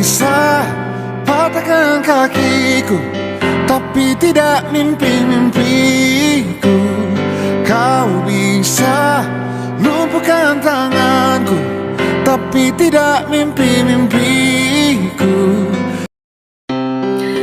bisa patahkan kakiku, tapi tidak mimpi-mimpiku. Kau bisa lumpuhkan tanganku, tapi tidak mimpi-mimpiku.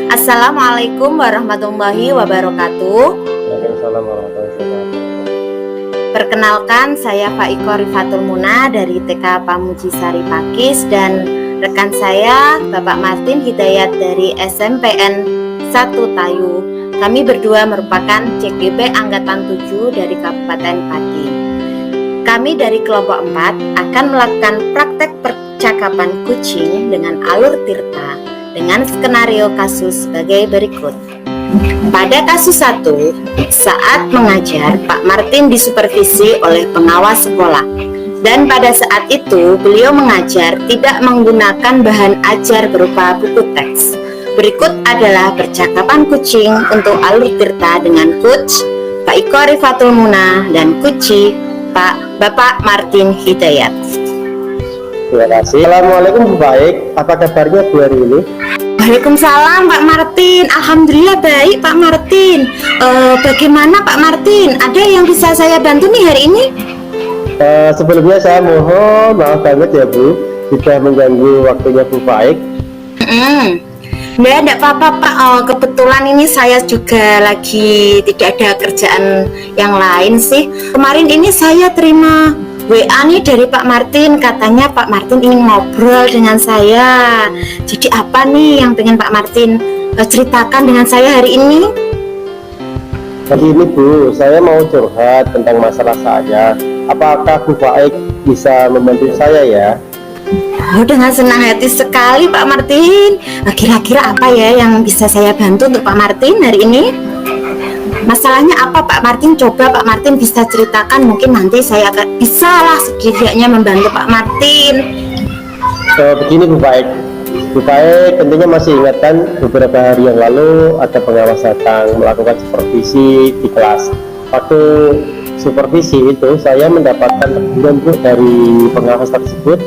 Assalamualaikum warahmatullahi wabarakatuh. Waalaikumsalam warahmatullahi wabarakatuh. Perkenalkan, saya Faiko Rifatul Muna dari TK Pamuji Sari Pakis, dan rekan saya Bapak Martin Hidayat dari SMPN 1 Tayu. Kami berdua merupakan CGP Angkatan 7 dari Kabupaten Pati. Kami dari kelompok 4 akan melakukan praktek percakapan kucing dengan alur tirta dengan skenario kasus sebagai berikut. Pada kasus 1, saat mengajar, Pak Martin disupervisi oleh pengawas sekolah. Dan pada saat itu, beliau mengajar tidak menggunakan bahan ajar berupa buku teks. Berikut adalah percakapan kucing untuk alur tirta dengan Coach Pak Iko Rifatul Muna dan Kuci Bapak Martin Hidayat. Terima kasih. Assalamualaikum Bu Baik, apa kabarnya Bu hari ini? Waalaikumsalam Pak Martin, alhamdulillah baik Pak Martin. Bagaimana Pak Martin? Ada yang bisa saya bantu nih hari ini? Sebelumnya saya mohon maaf banget ya Bu, sudah mengganggu waktunya Bu Baik. Enggak apa-apa Pak, kebetulan ini saya juga lagi tidak ada kerjaan yang lain sih. Kemarin ini saya terima WA nih dari Pak Martin, katanya Pak Martin ingin ngobrol dengan saya. Jadi apa nih yang pengen Pak Martin ceritakan dengan saya hari ini? Hari ini Bu, saya mau curhat tentang masalah saya. Apakah Bu Baik bisa membantu saya ya? Oh, dengan senang hati sekali Pak Martin. Kira-kira apa ya yang bisa saya bantu untuk Pak Martin hari ini? Masalahnya apa Pak Martin? Coba Pak Martin bisa ceritakan, mungkin nanti saya akan bisa lah setidaknya membantu Pak Martin. Begini Bu Baik, Bu Baik tentunya masih ingat kan beberapa hari yang lalu ada pengawas datang melakukan supervisi di kelas. Waktu supervisi itu saya mendapatkan teguran Bu dari pengawas tersebut.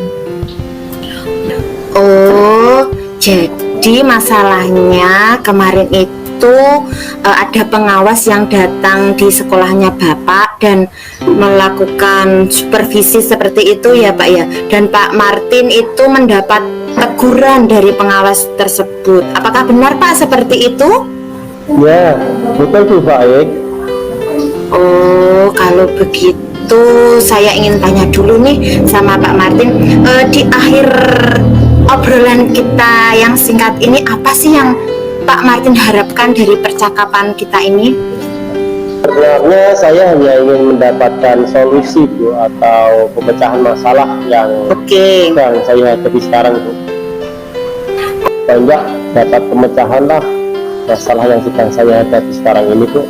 Oh, jadi masalahnya kemarin itu ada pengawas yang datang di sekolahnya Bapak dan melakukan supervisi seperti itu ya Pak ya. Dan Pak Martin itu mendapat teguran dari pengawas tersebut. Apakah benar Pak seperti itu? Ya, betul Bu Baik. Oh, kalau begitu saya ingin tanya dulu nih sama Pak Martin, di akhir obrolan kita yang singkat ini, apa sih yang Pak Martin harapkan dari percakapan kita ini? Sebenarnya saya hanya ingin mendapatkan solusi Bu, atau pemecahan masalah yang sedang saya hadapi sekarang Bu. Kalau enggak dapat pemecahan lah masalah yang sedang saya hadapi sekarang ini Bu.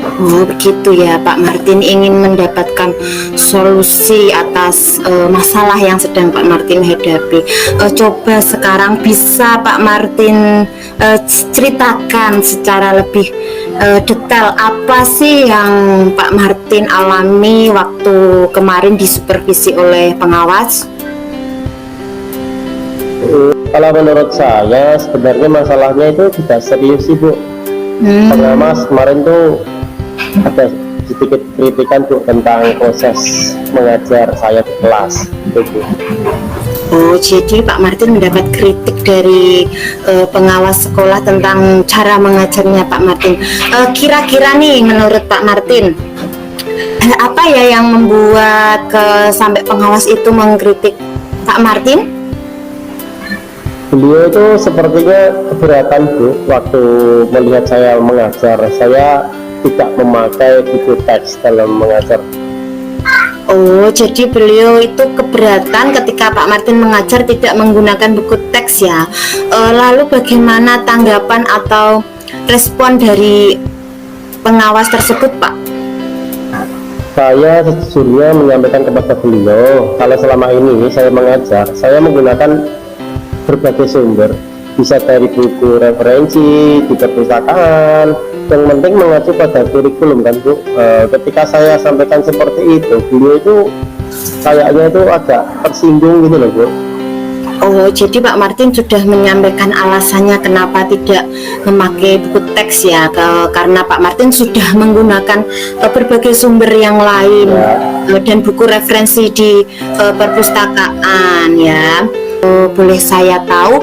Oh begitu ya, Pak Martin ingin mendapatkan solusi atas masalah yang sedang Pak Martin hadapi. Coba sekarang bisa Pak Martin ceritakan secara lebih detail apa sih yang Pak Martin alami waktu kemarin disupervisi oleh pengawas? Kalau menurut saya sebenarnya masalahnya itu tidak serius sih Bu. Pengawas kemarin tuh ada sedikit kritikan Bu tentang proses mengajar saya di kelas Bu. Oh, jadi Pak Martin mendapat kritik dari pengawas sekolah tentang cara mengajarnya Pak Martin. Kira-kira nih menurut Pak Martin, apa ya yang membuat sampai pengawas itu mengkritik Pak Martin? Beliau itu sepertinya keberatan Bu waktu melihat saya mengajar. Saya tidak memakai buku teks dalam mengajar. Oh, jadi beliau itu keberatan ketika Pak Martin mengajar tidak menggunakan buku teks ya. Lalu bagaimana tanggapan atau respon dari pengawas tersebut Pak? Saya sejujurnya menyampaikan kepada beliau kalau selama ini saya mengajar, saya menggunakan berbagai sumber, bisa dari buku referensi, di perpustakaan, yang penting mengacu pada kurikulum kan Bu. Ketika saya sampaikan seperti itu, beliau itu kayaknya itu agak tersinggung gitu loh Bu. Oh, jadi Pak Martin sudah menyampaikan alasannya kenapa tidak memakai buku teks ya, karena Pak Martin sudah menggunakan berbagai sumber yang lain dan buku referensi di perpustakaan ya. Boleh saya tahu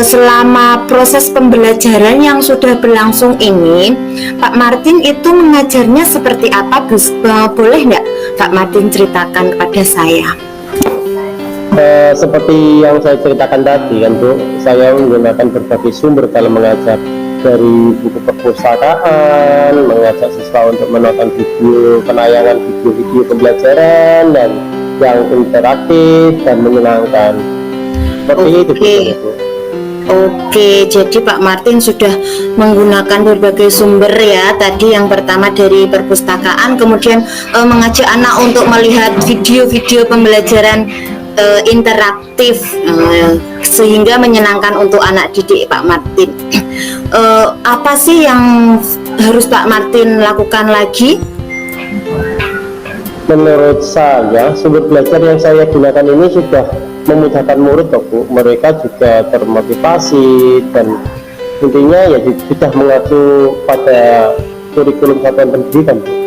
selama proses pembelajaran yang sudah berlangsung ini, Pak Martin itu mengajarnya seperti apa, Gus? Boleh nggak Pak Martin ceritakan kepada saya? Seperti yang saya ceritakan tadi kan Bu, saya menggunakan berbagai sumber dalam mengajar, dari buku perpustakaan, mengajak siswa untuk menonton video penayangan video-video pembelajaran dan yang interaktif dan menyenangkan. Seperti itu Bu. Oke, jadi Pak Martin sudah menggunakan berbagai sumber ya. Tadi yang pertama dari perpustakaan, kemudian mengajak anak untuk melihat video-video pembelajaran interaktif sehingga menyenangkan untuk anak didik Pak Martin. Apa sih yang harus Pak Martin lakukan lagi? Menurut saya, sumber belajar yang saya gunakan ini sudah memudahkan murid Bu. Mereka juga termotivasi dan intinya ya sudah mengacu pada kurikulum satuan pendidikan Bu.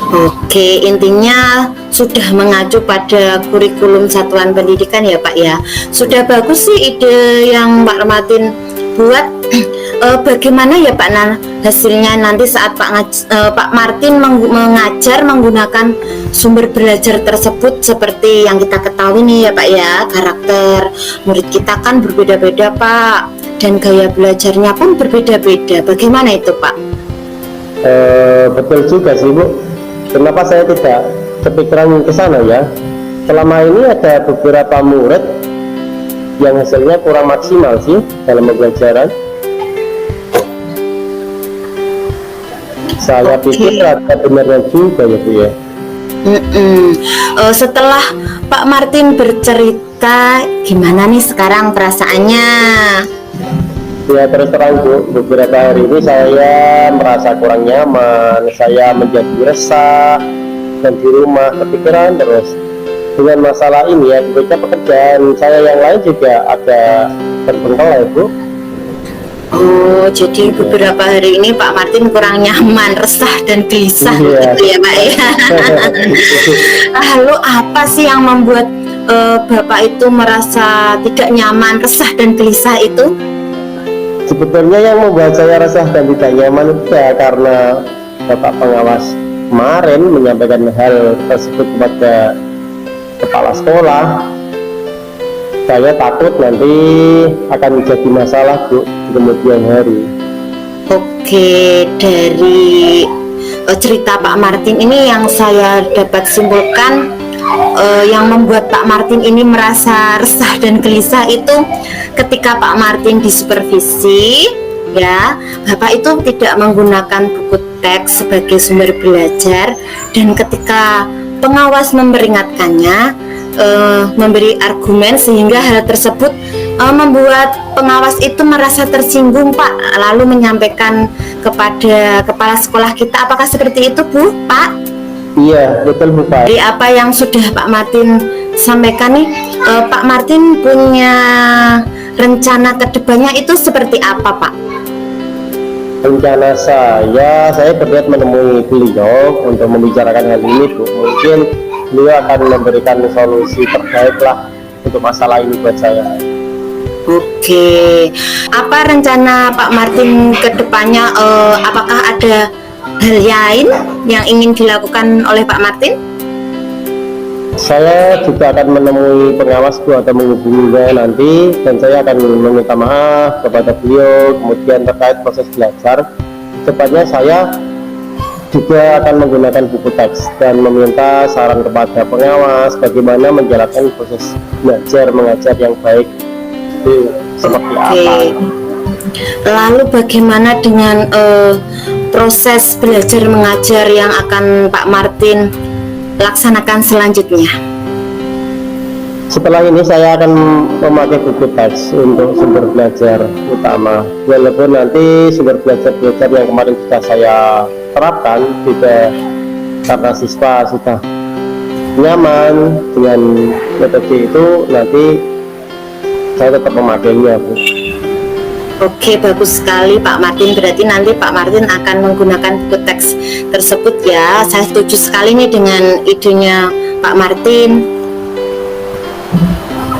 Oke, intinya sudah mengacu pada kurikulum satuan pendidikan ya Pak ya. Sudah bagus sih ide yang Pak Martin buat. Bagaimana ya Pak hasilnya nanti saat Pak Martin mengajar menggunakan sumber belajar tersebut? Seperti yang kita ketahui nih ya Pak ya, karakter murid kita kan berbeda-beda Pak, dan gaya belajarnya pun berbeda-beda. Bagaimana itu Pak? Betul juga sih Bu. Kenapa saya tidak kepikiran ke sana ya? Selama ini ada beberapa murid yang hasilnya kurang maksimal sih dalam pembelajaran. Saya pikir ada benarnya juga ya Bu ya. Setelah Pak Martin bercerita, gimana nih sekarang perasaannya? Ya terus terang Bu, beberapa hari ini saya merasa kurang nyaman, saya menjadi resah dan di rumah kepikiran terus. Dengan masalah ini ya, juga pekerjaan saya yang lain juga ada terbengkalai Bu. Oh, jadi beberapa hari ini Pak Martin kurang nyaman, resah dan gelisah gitu ya Pak ya. Lalu apa sih yang membuat Bapak itu merasa tidak nyaman, resah dan gelisah itu? Sebetulnya yang membuat saya resah dan tidak nyaman itu ya karena Bapak pengawas kemarin menyampaikan hal tersebut kepada kepala sekolah. Saya takut nanti akan menjadi masalah Bu di kemudian hari. Oke, dari cerita Pak Martin ini yang saya dapat simpulkan, yang membuat Pak Martin ini merasa resah dan gelisah itu ketika Pak Martin disupervisi ya, Bapak itu tidak menggunakan buku teks sebagai sumber belajar, dan ketika pengawas memperingatkannya, memberi argumen sehingga hal tersebut membuat pengawas itu merasa tersinggung Pak, lalu menyampaikan kepada kepala sekolah kita. Apakah seperti itu Bu, Pak? Iya, betul Bu Pak. Dari apa yang sudah Pak Martin sampaikan nih, Pak Martin punya rencana kedepannya itu seperti apa Pak? Rencana saya berniat menemui beliau untuk membicarakan hal ini Bu. Mungkin beliau akan memberikan solusi terbaik lah untuk masalah ini buat saya. Oke, apa rencana Pak Martin ke depannya? Apakah ada hal lain yang ingin dilakukan oleh Pak Martin? Saya juga akan menemui pengawas Bu atau menghubunginya nanti, dan saya akan meminta maaf kepada beliau. Kemudian terkait proses belajar, cepatnya saya juga akan menggunakan buku teks dan meminta saran kepada pengawas bagaimana menjalankan proses belajar mengajar yang baik itu seperti apa. Lalu bagaimana dengan proses belajar mengajar yang akan Pak Martin laksanakan selanjutnya? Setelah ini saya akan memakai buku teks untuk sumber belajar utama, walaupun nanti sumber belajar yang kemarin sudah saya terapkan juga karena siswa sudah nyaman dengan metode itu, nanti saya tetap memakainya, Bu. Oke, bagus sekali Pak Martin. Berarti nanti Pak Martin akan menggunakan buku teks tersebut ya. Saya setuju sekali nih dengan idenya Pak Martin.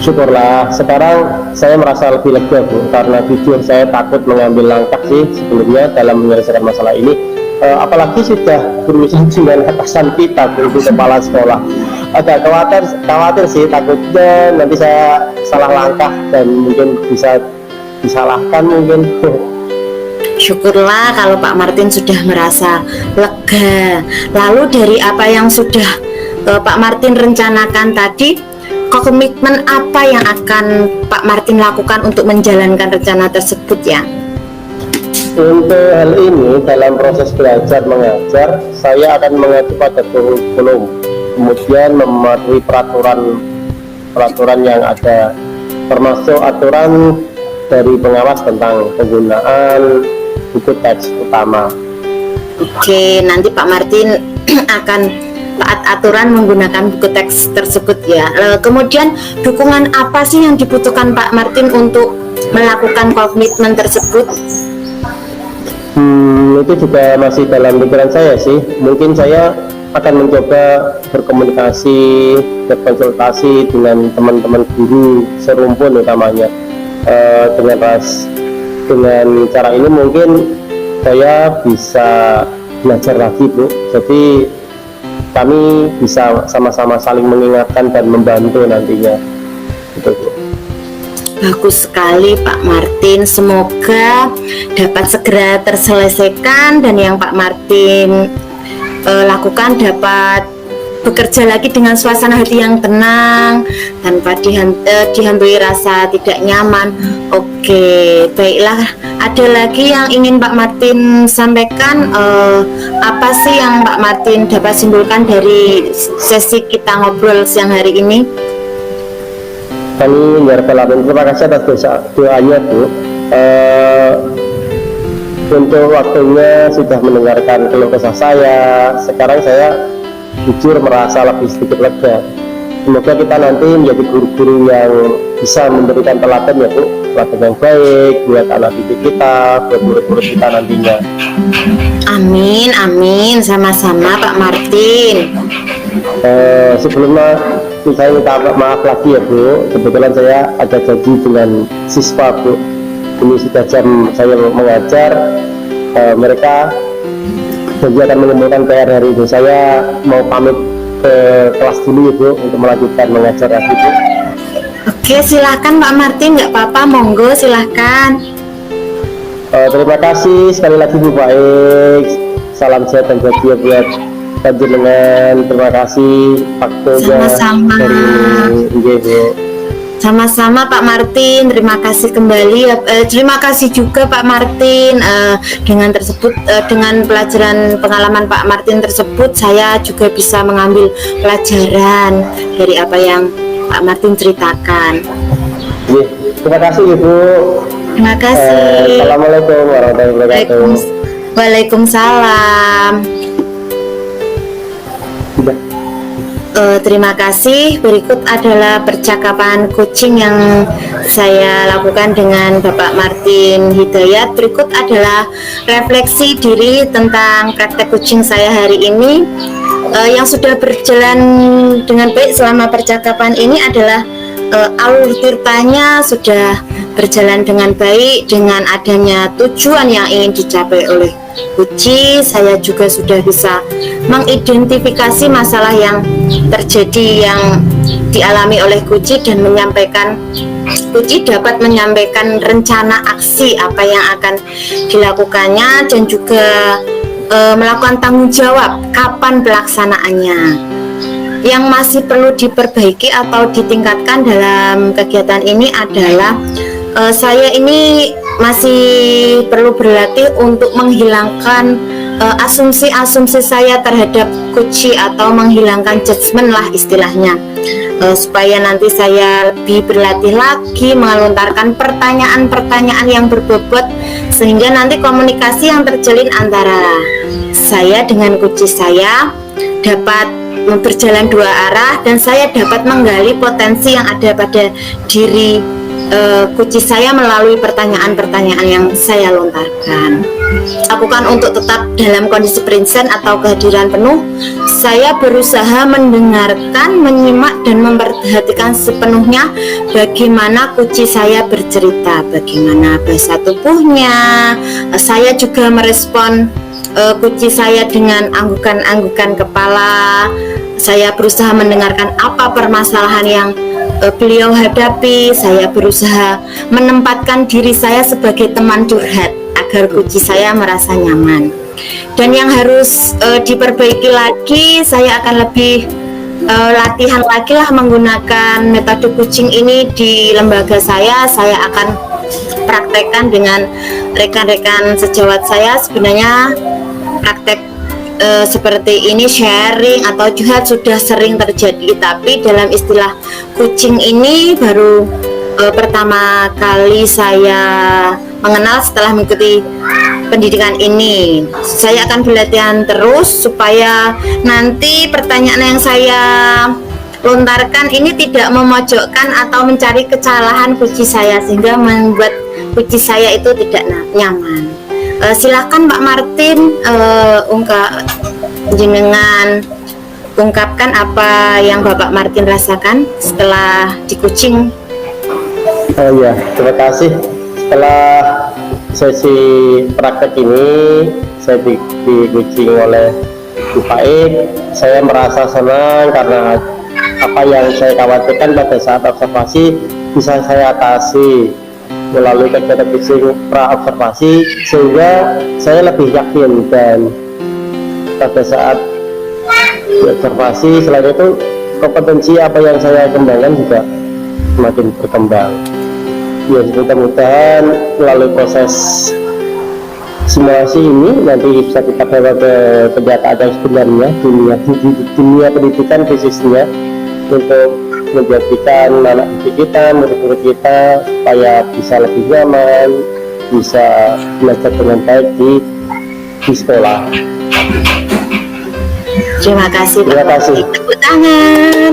Syukurlah, sekarang saya merasa lebih lega, Bu, karena jujur saya takut mengambil langkah sih sebelumnya dalam menyelesaikan masalah ini. Apalagi sudah berurusan dengan atasan kita, Bu, kepala sekolah. Agak khawatir sih, takutnya nanti saya salah langkah dan mungkin bisa disalahkan mungkin. Syukurlah kalau Pak Martin sudah merasa lega. Lalu dari apa yang sudah Pak Martin rencanakan tadi, komitmen apa yang akan Pak Martin lakukan untuk menjalankan rencana tersebut ya? Untuk hal ini, dalam proses belajar mengajar, saya akan mengacu pada kurikulum, kemudian mematuhi peraturan yang ada, termasuk aturan dari pengawas tentang penggunaan buku teks utama. Oke, nanti Pak Martin akan taat aturan menggunakan buku teks tersebut ya. Kemudian dukungan apa sih yang dibutuhkan Pak Martin untuk melakukan komitmen tersebut? Itu juga masih dalam pikiran saya sih. Mungkin saya akan mencoba berkomunikasi, berkonsultasi dengan teman-teman guru serumpun utamanya. Dengan cara ini mungkin saya bisa belajar lagi, Bu. Jadi kami bisa sama-sama saling mengingatkan dan membantu nantinya. Gitu, Bu. Bagus sekali Pak Martin, semoga dapat segera terselesaikan dan yang Pak Martin lakukan dapat bekerja lagi dengan suasana hati yang tenang tanpa dihantui rasa tidak nyaman. Oke, baiklah, ada lagi yang ingin Pak Martin sampaikan? Apa sih yang Pak Martin dapat simpulkan dari sesi kita ngobrol siang hari ini? Kami terima kasih atas doanya, Bu. Untuk waktunya sudah mendengarkan keluh kesah saya. Sekarang saya jujur merasa lebih sedikit lega. Semoga kita nanti menjadi guru-guru yang bisa memberikan teladan ya, Bu, teladan yang baik buat anak didik kita, buat murid-murid kita nantinya. Amin, amin, sama-sama Pak Martin. Sebelumnya saya minta maaf lagi ya, Bu. Kebetulan saya ada janji dengan siswa, Bu. Ini sudah jam saya mengajar. Mereka janji akan mengumpulkan PR hari ini. Saya mau pamit ke kelas dulu, Bu, untuk melanjutkan mengajar lagi, Bu. Oke, silahkan Pak Martin, nggak apa-apa, monggo silahkan. Terima kasih sekali lagi, Bu Baik. Salam sehat dan bahagia buat panjenengan. Terima kasih waktunya. Sama-sama. Sama-sama Pak Martin, terima kasih kembali. Terima kasih juga Pak Martin dengan pelajaran pengalaman Pak Martin tersebut, saya juga bisa mengambil pelajaran dari apa yang Pak Martin ceritakan. Terima kasih, Ibu. Terima kasih. Assalamualaikum warahmatullahi wabarakatuh. Waalaikumsalam. Terima kasih. Berikut adalah percakapan coaching yang saya lakukan dengan Bapak Martin Hidayat. Berikut adalah refleksi diri tentang praktek coaching saya hari ini. Yang sudah berjalan dengan baik selama percakapan ini adalah alur ceritanya sudah berjalan dengan baik dengan adanya tujuan yang ingin dicapai oleh Kuci. Saya juga sudah bisa mengidentifikasi masalah yang terjadi yang dialami oleh Kuci dan Kuci dapat menyampaikan rencana aksi apa yang akan dilakukannya dan juga melakukan tanggung jawab kapan pelaksanaannya. Yang masih perlu diperbaiki atau ditingkatkan dalam kegiatan ini adalah saya ini masih perlu berlatih untuk menghilangkan asumsi-asumsi saya terhadap Kuci atau menghilangkan judgement lah istilahnya, supaya nanti saya lebih berlatih lagi melontarkan pertanyaan-pertanyaan yang berbobot sehingga nanti komunikasi yang terjalin antara saya dengan Kuci saya dapat berjalan dua arah dan saya dapat menggali potensi yang ada pada diri kuci saya melalui pertanyaan-pertanyaan yang saya lontarkan. Lakukan untuk tetap dalam kondisi present atau kehadiran penuh. Saya berusaha mendengarkan, menyimak, dan memperhatikan sepenuhnya bagaimana kuci saya bercerita, bagaimana bahasa tubuhnya. Saya juga merespon kuci saya dengan anggukan-anggukan kepala. Saya berusaha mendengarkan apa permasalahan yang beliau hadapi. Saya berusaha menempatkan diri saya sebagai teman curhat agar kuci saya merasa nyaman. Dan yang harus diperbaiki lagi, saya akan lebih latihan lagi lah menggunakan metode kucing ini di lembaga saya. Saya akan praktekkan dengan rekan-rekan sejawat saya. Sebenarnya praktek seperti ini, sharing atau curhat sudah sering terjadi, tapi dalam istilah kucing ini baru pertama kali saya mengenal setelah mengikuti pendidikan ini. Saya akan berlatihan terus supaya nanti pertanyaan yang saya lontarkan ini tidak memojokkan atau mencari kesalahan kuci saya sehingga membuat kuci saya itu tidak nyaman. Silakan Pak Martin, jenengan ungkapkan apa yang Bapak Martin rasakan setelah di kucing. Oh ya, terima kasih. Setelah sesi praktek ini, saya di kucing oleh Bu Faik, saya merasa senang karena apa yang saya khawatirkan pada saat observasi bisa saya atasi melalui kegiatan kucing pra observasi, sehingga saya lebih yakin. Dan pada saat observasi selain itu, kompetensi apa yang saya kembangkan juga semakin berkembang. Ya, mudah-mudahan melalui proses simulasi ini nanti bisa kita bawa ke kenyataan yang sebenarnya dunia pendidikan khususnya, untuk menjadikan anak didik kita, murid-murid kita supaya bisa lebih nyaman, bisa belajar dengan baik di sekolah. Terima kasih. Terima kasih. Tepuk tangan.